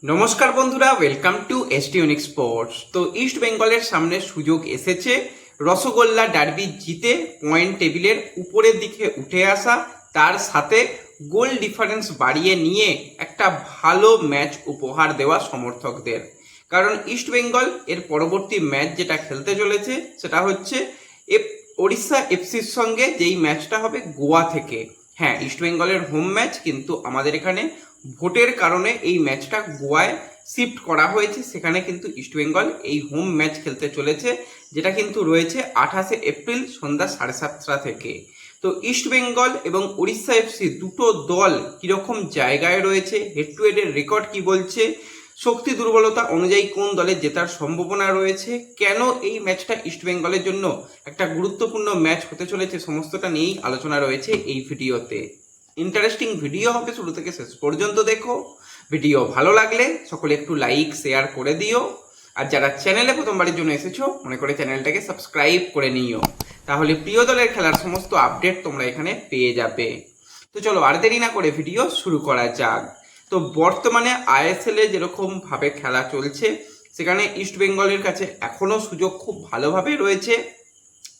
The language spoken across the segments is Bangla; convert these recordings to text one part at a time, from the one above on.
নমস্কার বন্ধুরা, welcome to ST unique sports. তো ইস্ট বেঙ্গলের সামনে সুযোগ এসেছে রসগোল্লা ডার্বি জিতে পয়েন্ট টেবিলের উপরের দিকে উঠে আসা, তার সাথে গোল ডিফারেন্স বাড়িয়ে নিয়ে একটা ভালো ম্যাচ উপহার দেওয়া সমর্থকদের। কারণ ইস্ট বেঙ্গল এর পরবর্তী ম্যাচ যেটা খেলতে চলেছে সেটা হচ্ছে ওড়িশা এফসির সঙ্গে, যেই ম্যাচটা হবে গোয়া থেকে। হ্যাঁ, ইস্ট বেঙ্গলের হোম ম্যাচ, কিন্তু আমাদের এখানে ভোটের কারণে এই ম্যাচটা গোয়ায় শিফট করা হয়েছে। সেখানে কিন্তু ইস্ট বেঙ্গল এই হোম ম্যাচ খেলতে চলেছে, যেটা কিন্তু রয়েছে 28শে এপ্রিল সন্ধ্যা 7:30 থেকে। তো ইস্ট বেঙ্গল এবং উড়িষ্যা এফসি দুটো দল কীরকম জায়গায় রয়েছে, হেড টু হেডের রেকর্ড কি বলছে, শক্তি দুর্বলতা অনুযায়ী কোন দলের জেতার সম্ভাবনা রয়েছে, কেন এই ম্যাচটা ইস্ট বেঙ্গলের জন্য একটা গুরুত্বপূর্ণ ম্যাচ হতে চলেছে, সমস্তটা নিয়েই আলোচনা রয়েছে এই ভিডিওতে। ইন্টারেস্টিং ভিডিও হবে, শুরু থেকে শেষ পর্যন্ত দেখো। ভিডিও ভালো লাগলে সকলে একটু লাইক শেয়ার করে দিও, আর যারা চ্যানেলে প্রথমবারের জন্য এসেছো মনে করে চ্যানেলটাকে সাবস্ক্রাইব করে নিও, তাহলে প্রিয় দলের খেলার সমস্ত আপডেট তোমরা এখানে পেয়ে যাবে। তো চলো আর দেরি না করে ভিডিও শুরু করা যাক। তো বর্তমানে আইএসএল এ যেরকম ভাবে খেলা চলছে, সেখানে ইস্ট বেঙ্গলের কাছে এখনো সুযোগ খুব ভালোভাবে রয়েছে।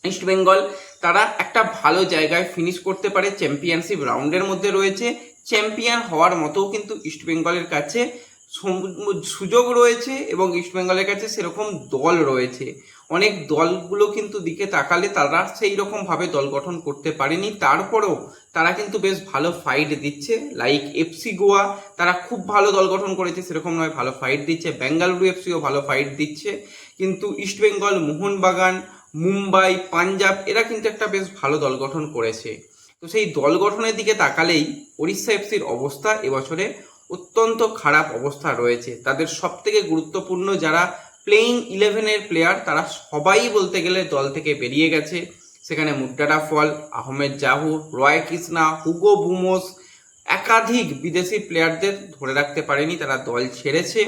ইস্ট বেঙ্গল তারা একটা ভালো জায়গায় ফিনিশ করতে পারে, চ্যাম্পিয়নশিপ রাউন্ডের মধ্যে রয়েছে, চ্যাম্পিয়ন হওয়ার মতো কিন্তু ইস্ট বেঙ্গলের কাছে সুযোগ রয়েছে, এবং ইস্ট বেঙ্গলের কাছে সেরকম দল রয়েছে। অনেক দলগুলো কিন্তু দিকে তাকালে তারা সেই রকম ভাবে দল গঠন করতে পারেনি, তারপরেও তারা কিন্তু বেশ ভালো ফাইট দিচ্ছে। লাইক এফসি গোয়া, তারা খুব ভালো দল গঠন করেছে সেরকম নয়, ভালো ফাইট দিচ্ছে। বেঙ্গালুরু এফসিও ভালো ফাইট দিচ্ছে, কিন্তু ইস্ট বেঙ্গল, মোহনবাগান, মুম্বাই, পাঞ্জাব এরা কিন্তু একটা বেশ ভালো দল গঠন করেছে। তো সেই দল গঠনের দিকে তাকালেই ওড়িশা এফসির অবস্থা এবছরে অত্যন্ত খারাপ অবস্থা রয়েছে। তাদের সব থেকে গুরুত্বপূর্ণ যারা প্লেইং 11-এর প্লেয়ার, তারা সবাই বলতে গেলে দল থেকে বেরিয়ে গেছে। সেখানে মুড্ডারা ফল, আহমেদ জাহু, রয় কৃষ্ণা, হুগো বুমোস, একাধিক বিদেশি প্লেয়ারদের ধরে রাখতে পারেনি, তারা দল ছেড়েছে।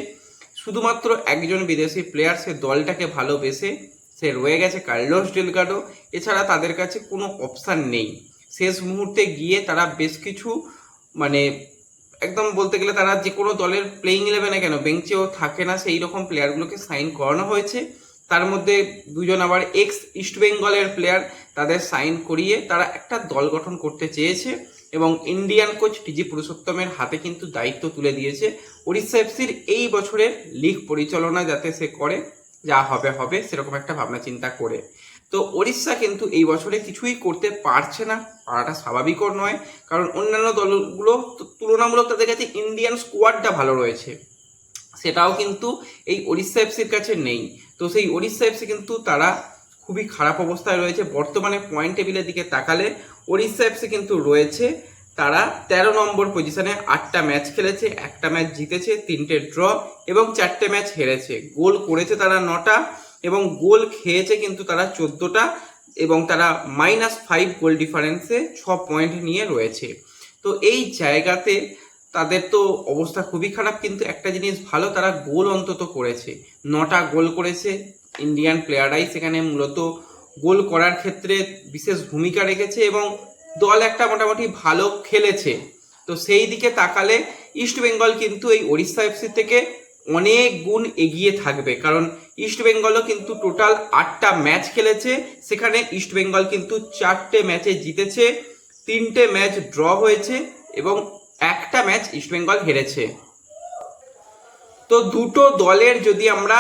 শুধুমাত্র একজন বিদেশি প্লেয়ার, সে দলটাকে ভালোবেসে সে রয়ে গেছে, কার্লোস ডেলগাডো। এছাড়া তাদের কাছে কোনো অপশান নেই। শেষ মুহূর্তে গিয়ে তারা বেশ কিছু একদম বলতে গেলে তারা যে কোনো দলের প্লেইং 11-এ কেন বেঞ্চেও থাকে না, সেই রকম প্লেয়ারগুলোকে সাইন করানো হয়েছে। তার মধ্যে দুজন আবার এক্স ইস্ট বেঙ্গলের প্লেয়ার, তাদের সাইন করিয়ে তারা একটা দল গঠন করতে চেয়েছে, এবং ইন্ডিয়ান কোচ টিজি পুরুষোত্তমের হাতে কিন্তু দায়িত্ব তুলে দিয়েছে ওড়িশা এফসির এই বছরের লিগ পরিচালনা, যাতে সে করে, যা হবে হবে সেরকম একটা ভাবনা চিন্তা করে। তো ওড়িশা কিন্তু এই বছরে কিছুই করতে পারছে না, পারাটা স্বাভাবিকও নয়, কারণ অন্যান্য দলগুলো তুলনামূলক তাদের কাছে ইন্ডিয়ান স্কোয়াডটা ভালো রয়েছে, সেটাও কিন্তু এই ওড়িশা এফসির কাছে নেই। তো সেই ওড়িশা এফসি কিন্তু তারা খুবই খারাপ অবস্থায় রয়েছে। বর্তমানে পয়েন্ট টেবিলের দিকে তাকালে ওড়িশা এফসি কিন্তু রয়েছে, তারা 13 নম্বর পজিশনে। 8টা ম্যাচ খেলেছে, 1টা ম্যাচ জিতেছে, 3টে ড্র এবং 4টে ম্যাচ হেরেছে। গোল করেছে তারা 9টা, এবং গোল খেয়েছে কিন্তু তারা 14টা, এবং তারা -5 গোল ডিফারেন্সে 6 পয়েন্ট নিয়ে রয়েছে। তো এই জায়গাতে তাদের তো অবস্থা খুবই খারাপ, কিন্তু একটা জিনিস ভালো, তারা গোল অন্তত করেছে। 9টা গোল করেছে, ইন্ডিয়ান প্লেয়াররাই সেখানে মূলত গোল করার ক্ষেত্রে বিশেষ ভূমিকা রেখেছে, এবং দল একটা মোটামুটি ভালো খেলেছে। তো সেই দিকে তাকালে ইস্ট বেঙ্গল কিন্তু এই ওড়িশা এফসি থেকে অনেক গুণ এগিয়ে থাকবে, কারণ ইস্ট বেঙ্গলও কিন্তু টোটাল 8টা ম্যাচ খেলেছে, সেখানে ইস্ট বেঙ্গল কিন্তু 4টে ম্যাচে জিতেছে, 3টে ম্যাচ ড্র হয়েছে, এবং 1টা ম্যাচ ইস্ট বেঙ্গল হেরেছে। তো দুটো দলের যদি আমরা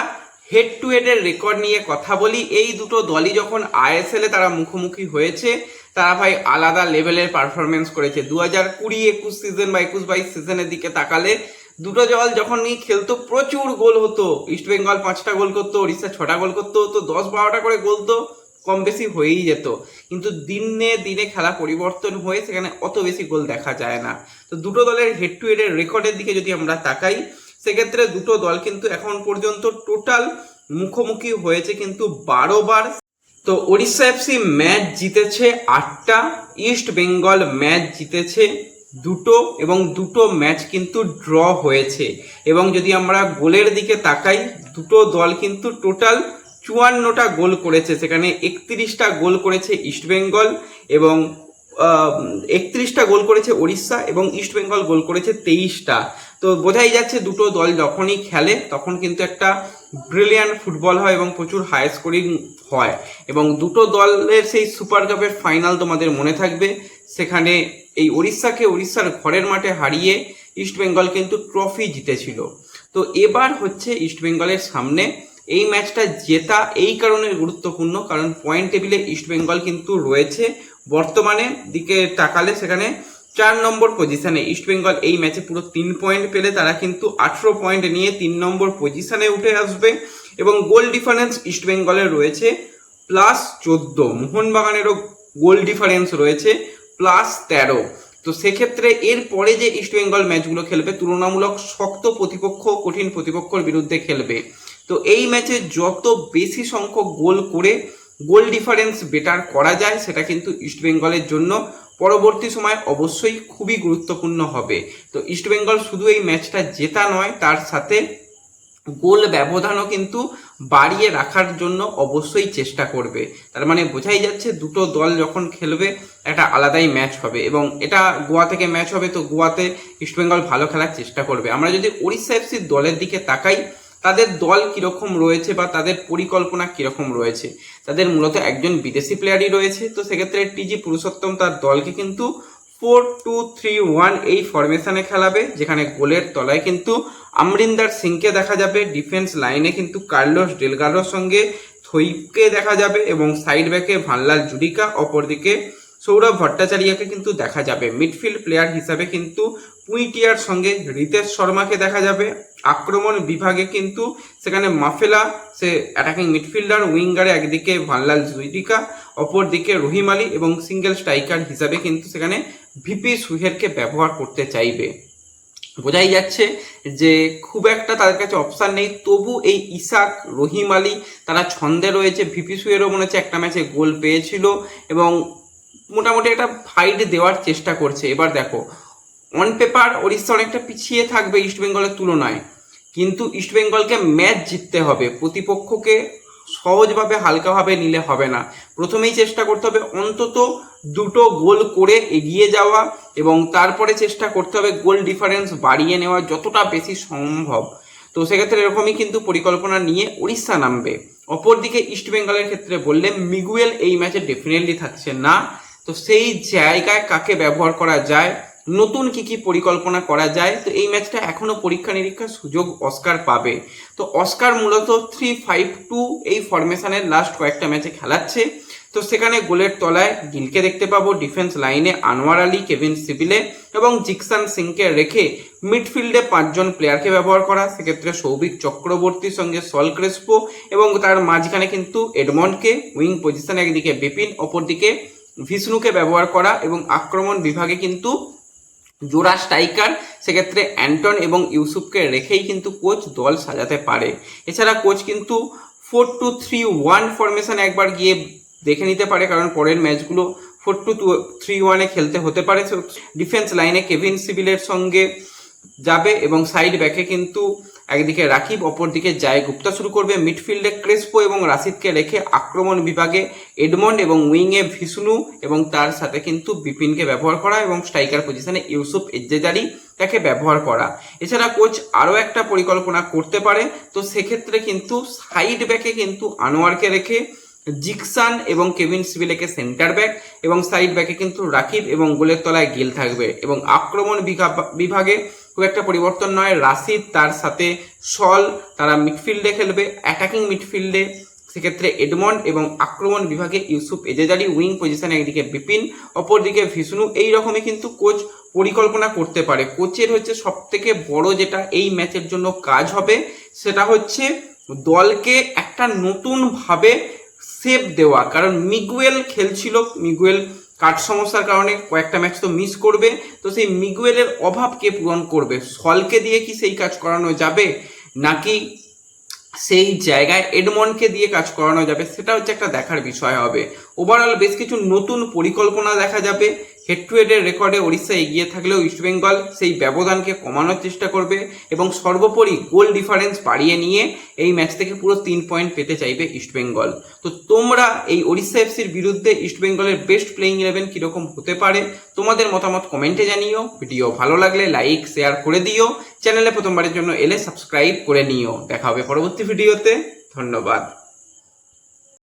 হেড টু হেডের রেকর্ড নিয়ে কথা বলি, এই দুটো দলই যখন আইএসএল-এ তারা মুখোমুখি হয়েছে, তারা ভাই আলাদা লেভেলের পারফরমেন্স করেছে। 2020-21 সিজন বা 21-22 সিজনের দিকে তাকালে দুটো দল যখন খেলতো প্রচুর গোল হতো। ইস্ট বেঙ্গল 5টা গোল করতো, ওড়িশা 6টা গোল করতো, তো 10-12টা করে গোল তো কম বেশি হয়েই যেত। কিন্তু দিনে দিনে খেলা পরিবর্তন হয়ে সেখানে অত বেশি গোল দেখা যায় না। তো দুটো দলের হেড টু হেডের রেকর্ডের দিকে যদি আমরা তাকাই, সেক্ষেত্রে দুটো দল কিন্তু এখন পর্যন্ত টোটাল মুখোমুখি হয়েছে কিন্তু 12 বার। তো ওড়িশা এফসি ম্যাচ জিতেছে 8টা, ইস্ট বেঙ্গল ম্যাচ জিতেছে 2টো, এবং 2টো ম্যাচ কিন্তু ড্র হয়েছে। এবং যদি আমরা গোলের দিকে তাকাই, দুটো দল কিন্তু টোটাল 54টা গোল করেছে, সেখানে 31টা গোল করেছে ইস্ট বেঙ্গল, এবং 31টা গোল করেছে ওড়িশা, এবং ইস্ট বেঙ্গল গোল করেছে 23টা। তো বোঝাই যাচ্ছে দুটো দল যখনই খেলে তখন কিন্তু একটা ব্রিলিয়ান্ট ফুটবল হয় এবং প্রচুর হাই স্কোরিং হয়, এবং দুটো দলের সেই সুপার কাপের ফাইনাল তোমাদের মনে থাকবে, সেখানে এই উড়িষ্যার ঘরের মাঠে হারিয়ে ইস্টবেঙ্গল কিন্তু ট্রফি জিতেছিল। তো এবার হচ্ছে ইস্টবেঙ্গলের সামনে এই ম্যাচটা জেতা এই কারণে গুরুত্বপূর্ণ, কারণ পয়েন্ট টেবিলে ইস্টবেঙ্গল কিন্তু রয়েছে বর্তমানে দিকে তাকালে সেখানে 4 নম্বর পজিশনে। ইস্টবেঙ্গল এই ম্যাচে পুরো 3 পয়েন্ট পেলে তারা কিন্তু 18 পয়েন্ট নিয়ে 3 নম্বর পজিশনে উঠে আসবে, এবং গোল ডিফারেন্স ইস্টবেঙ্গলের রয়েছে +14, মোহনবাগানেরও গোল ডিফারেন্স রয়েছে +13। তো সেক্ষেত্রে এর পরে যে ইস্টবেঙ্গল ম্যাচগুলো খেলবে তুলনামূলক শক্ত প্রতিপক্ষ, কঠিন প্রতিপক্ষের বিরুদ্ধে খেলবে। তো এই ম্যাচে যত বেশি সংখ্যক গোল করে গোল ডিফারেন্স বেটার করা যায় সেটা কিন্তু ইস্টবেঙ্গলের জন্য পরবর্তী সময় অবশ্যই খুবই গুরুত্বপূর্ণ হবে। তো ইস্টবেঙ্গল শুধু এই ম্যাচটা জেতা নয়, তার সাথে গোল ব্যবধানও কিন্তু বাড়িয়ে রাখার জন্য অবশ্যই চেষ্টা করবে। তার মানে বোঝাই যাচ্ছে দুটো দল যখন খেলবে একটা আলাদাই ম্যাচ হবে, এবং এটা গোয়া থেকে ম্যাচ হবে, তো গোয়াতে ইস্টবেঙ্গল ভালো খেলার চেষ্টা করবে। আমরা যদি উড়িষ্যা এফসির দলের দিকে তাকাই, তাদের দল কিরকম রয়েছে বা তাদের পরিকল্পনা কিরকম রয়েছে, তাদের মূলত একজন বিদেশি প্লেয়ারই রয়েছে। তো সেক্ষেত্রে টিজি পুরুষোত্তম তার দলকে কিন্তু 4-2-3-1 এই ফরমেশনে খেলাবে, যেখানে গোলের তলায় কিন্তু আমরিন্দার সিংকে দেখা যাবে, ডিফেন্স লাইনে কিন্তু কার্লোস ডেলগাডোর সঙ্গে থইকে দেখা যাবে, এবং সাইড ব্যাকে ভানলাল জুডিকা, অপরদিকে সৌরভ ভট্টাচার্যকে কিন্তু দেখা যাবে। মিডফিল্ড প্লেয়ার হিসাবে কিন্তু পুইটিয়ার সঙ্গে রিতেশ শর্মাকে দেখা যাবে। আক্রমণ বিভাগে কিন্তু সেখানে মাফেলা সে অ্যাটাকিং মিডফিল্ডার, উইঙ্গারে একদিকে ভানলাল জুডিকা, অপরদিকে রহিম আলী, এবং সিঙ্গেল স্ট্রাইকার হিসাবে কিন্তু সেখানে ভিপি সুহেরকে ব্যবহার করতে চাইবে। বোঝাই যাচ্ছে যে খুব একটা তাদের কাছে অপশান নেই, তবু এই ইসাক, রহিম আলী তারা ছন্দে রয়েছে। ভিপি সুহেরও মনে হচ্ছে একটা ম্যাচে গোল পেয়েছিল এবং মোটামুটি একটা ফাইট দেওয়ার চেষ্টা করছে। এবার দেখো, অন পেপার উড়িষ্যা অনেকটা পিছিয়ে থাকবে ইস্টবেঙ্গলের তুলনায়, কিন্তু ইস্টবেঙ্গলকে ম্যাচ জিততে হবে, প্রতিপক্ষকে সহজভাবে হালকাভাবে নিলে হবে না। প্রথমেই চেষ্টা করতে হবে অন্তত দুটো গোল করে এগিয়ে যাওয়া, এবং তারপরে চেষ্টা করতে হবে গোল ডিফারেন্স বাড়িয়ে নেওয়া যতটা বেশি সম্ভব। তো সেক্ষেত্রে এরকমই কিন্তু পরিকল্পনা নিয়ে উড়িষ্যা নামবে। অপরদিকে ইস্টবেঙ্গলের ক্ষেত্রে বললে মিগুয়েল এই ম্যাচে ডেফিনেটলি থাকছে না। তো সেই জায়গায় কাকে ব্যবহার করা যায়, নতুন কি পরিকল্পনা করা যায়, তো এই ম্যাচটা এখনো পরীক্ষা নিরীক্ষার সুযোগ অস্কার পাবে। তো অস্কার মূলত 3-5-2 এই ফরমেশনের লাস্ট কয়েকটা ম্যাচে খেলাচ্ছে। তো সেখানে গোলের তলায় গিলকে দেখতে পাবো, ডিফেন্স লাইনে আনোয়ার আলী, কেভিন সিবিলে এবং জিকসান সিংকে রেখে মিডফিল্ডে 5 জন প্লেয়ারকে ব্যবহার করা, সেক্ষেত্রে সৌভিক চক্রবর্তীর সঙ্গে সল ক্রেসপো, এবং তার মাঝখানে কিন্তু এডমন্ডকে উইং পজিশনে একদিকে বিপিন, অপরদিকে ভিষ্ণুকে ব্যবহার করা, এবং আক্রমণ বিভাগে কিন্তু জোড়া স্ট্রাইকার সেক্ষেত্রে অ্যান্টন এবং ইউসুফকে রেখেই কিন্তু কোচ দল সাজাতে পারে। এছাড়া কোচ কিন্তু 4-2-3-1 ফরমেশন একবার গিয়ে দেখে নিতে পারে, কারণ পরের ম্যাচগুলো 4-2-3-1 খেলতে হতে পারে। ডিফেন্স লাইনে কেভিন সিবিলের সঙ্গে যাবে, এবং সাইড ব্যাকে কিন্তু একদিকে রাকিব, অপরদিকে জয় গুপ্তা শুরু করবে। মিডফিল্ডে ক্রেসপো এবং রাশিদকে রেখে আক্রমণ বিভাগে এডমন্ড, এবং উইংয়ে ভিষ্ণু, এবং তার সাথে কিন্তু বিপিনকে ব্যবহার করা, এবং স্ট্রাইকার পজিশনে ইউসুফ এজ্জেজারি তাকে ব্যবহার করা। এছাড়া কোচ আরও একটা পরিকল্পনা করতে পারে, তো সেক্ষেত্রে কিন্তু সাইড ব্যাকে কিন্তু আনোয়ারকে রেখে জিকসান এবং কেভিন সিবিলেকে সেন্টার ব্যাক, এবং সাইড ব্যাকে কিন্তু রাকিব এবং গোলের তলায় গিল থাকবে। এবং আক্রমণ বিভাগে খুব একটা পরিবর্তন নয়, রাশিদ তার সাথে সল তারা মিডফিল্ডে খেলবে, অ্যাটাকিং মিডফিল্ডে সেক্ষেত্রে এডমন্ড, এবং আক্রমণ বিভাগে ইউসুফ এজেজারি, উইং পজিশনে একদিকে বিপিন, অপরদিকে ভিষ্ণু। এই রকমই কিন্তু কোচ পরিকল্পনা করতে পারে। কোচের হচ্ছে সব থেকে বড় যেটা এই ম্যাচের জন্য কাজ হবে, সেটা হচ্ছে দলকে একটা নতুনভাবে সেভ দেওয়া। কারণ মিগুয়েল খেলছিল, মিগুয়েল কাট সমস্যার কারণে কয়েকটা ম্যাচ তো মিস করবে, তো সেই মিগুয়েলের অভাব কে পূরণ করবে? সলকে দিয়ে কি সেই কাজ করানো যাবে, নাকি সেই জায়গায় এডমন্ডকে দিয়ে কাজ করানো যাবে, সেটা হচ্ছে একটা দেখার বিষয় হবে। ওভারঅল বেশ কিছু নতুন পরিকল্পনা দেখা যাবে হেড টু হেডের রেকর্ডে ওড়িশা এগিয়ে থাকলেও ইস্টবেঙ্গল সেই ব্যবধানকে কমানোর চেষ্টা করবে এবং সর্বোপরি গোল ডিফারেন্স বাড়িয়ে নিয়ে এই ম্যাচ থেকে পুরো 3 পয়েন্ট পেতে চাইবে ইস্টবেঙ্গল। তো তোমরা এই ওড়িশা এফসির বিরুদ্ধে ইস্টবেঙ্গলের বেস্ট প্লেইং 11 কীরকম হতে পারে তোমাদের মতামত কমেন্টে জানিও। ভিডিও ভালো লাগলে লাইক শেয়ার করে দিও, চ্যানেলে প্রথমবারের জন্য এলে সাবস্ক্রাইব করে নিও। দেখা হবে পরবর্তী ভিডিওতে, ধন্যবাদ।